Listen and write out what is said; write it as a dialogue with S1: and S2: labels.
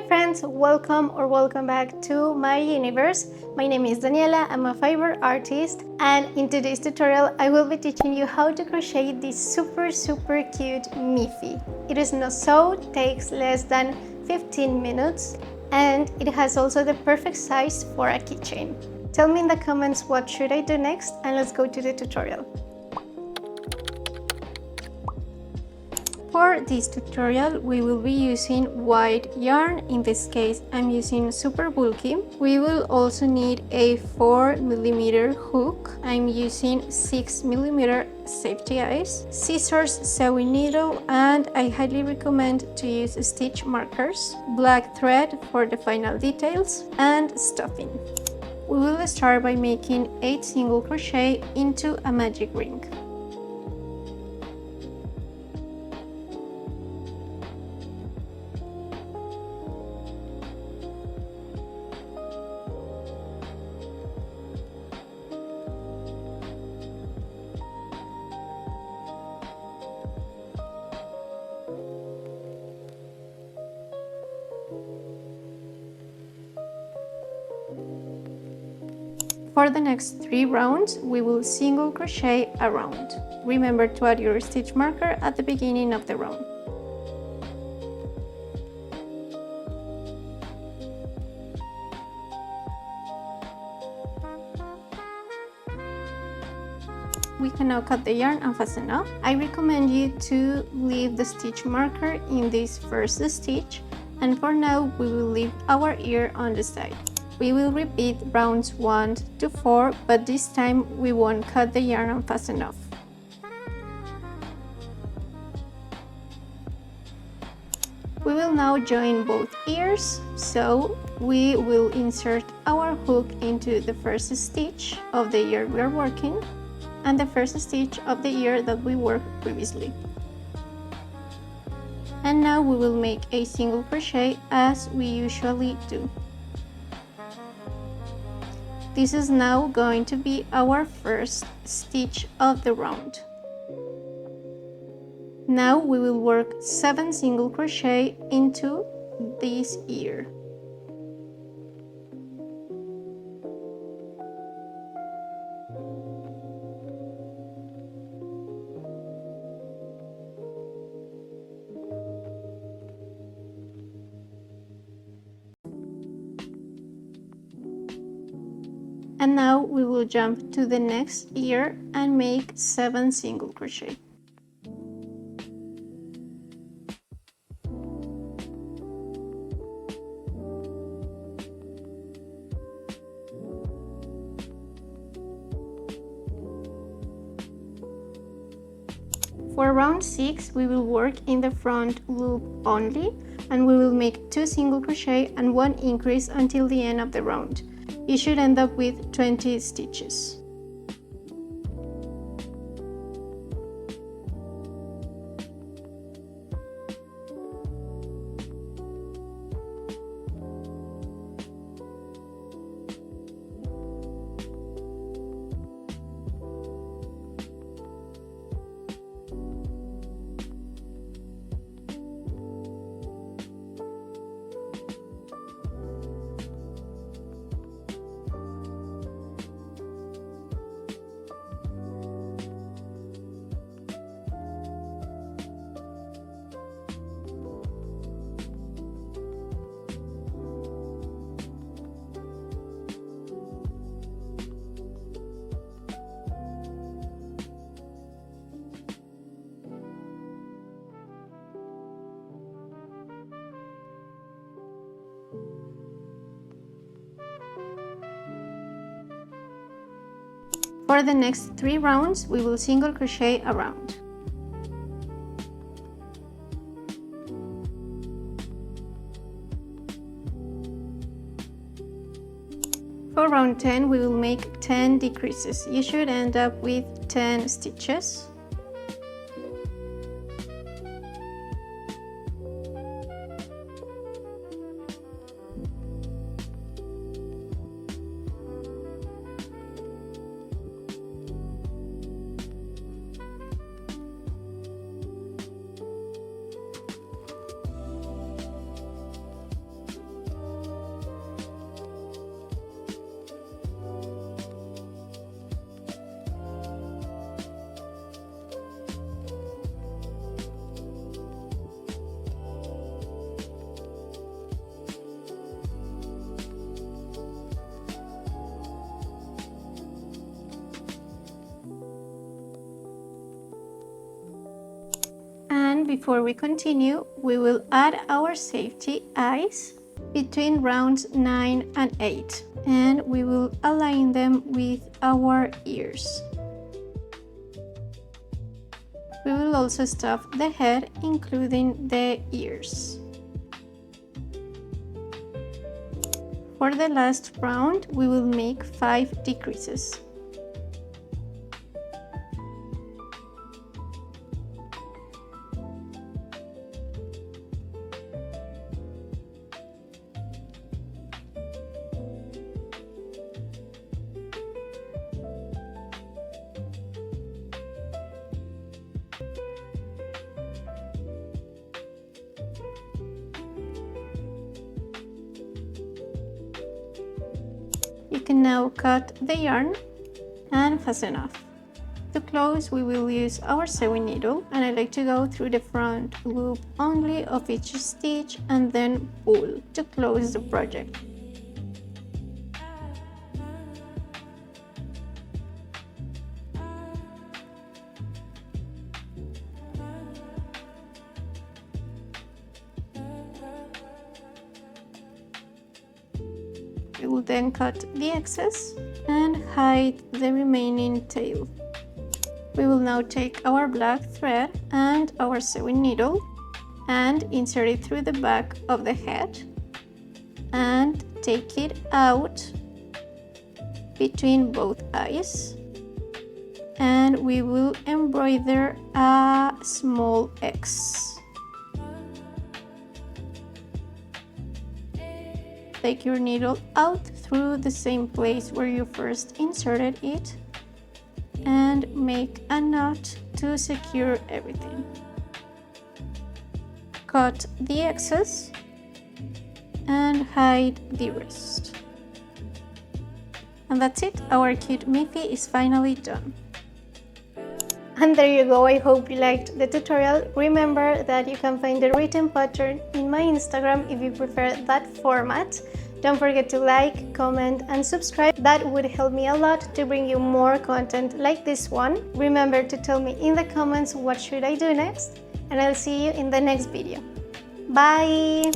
S1: friends, welcome back to my universe. My name is Daniela, I'm a fiber artist, and in today's tutorial I will be teaching you how to crochet this super cute Miffy. It is not sewed, takes less than 15 minutes, and it has also the perfect size for a keychain. Tell me in the comments what should I do next, and let's go to the tutorial. For this tutorial, we will be using white yarn. In this case, I'm using super bulky. We will also need a 4mm hook. I'm using 6mm safety eyes, scissors, sewing needle, and I highly recommend to use stitch markers, black thread for the final details, and stuffing. We will start by making 8 single crochet into a magic ring. For the next 3 rounds, we will single crochet a round. Remember to add your stitch marker at the beginning of the round. We can now cut the yarn and fasten off. I recommend you to leave the stitch marker in this first stitch, and for now we will leave our ear on the side. We will repeat rounds 1 to 4, but this time we won't cut the yarn and fasten off. We will now join both ears, so we will insert our hook into the first stitch of the ear we are working and the first stitch of the ear that we worked previously. And now we will make a single crochet as we usually do. This is now going to be our first stitch of the round. Now we will work 7 single crochet into this ear. And now we will jump to the next ear and make 7 single crochet. For round 6, we will work in the front loop only, and we will make 2 single crochet and 1 increase until the end of the round. You should end up with 20 stitches. For the next 3 rounds, we will single crochet a round. For round 10, we will make 10 decreases. You should end up with 10 stitches. And before we continue, we will add our safety eyes between rounds 9 and 8, and we will align them with our ears. We will also stuff the head, including the ears. For the last round, we will make 5 decreases. You can now cut the yarn and fasten off. To close, we will use our sewing needle, and I like to go through the front loop only of each stitch and then pull to close the project. We will then cut the excess and hide the remaining tail. We will now take our black thread and our sewing needle and insert it through the back of the head and take it out between both eyes, and we will embroider a small X. Take your needle out through the same place where you first inserted it and make a knot to secure everything. Cut the excess and hide the rest. And that's it, our cute Miffy is finally done. And there you go, I hope you liked the tutorial. Remember that you can find the written pattern in my Instagram if you prefer that format. Don't forget to like, comment and subscribe. That would help me a lot to bring you more content like this one. Remember to tell me in the comments what should I do next, and I'll see you in the next video. Bye!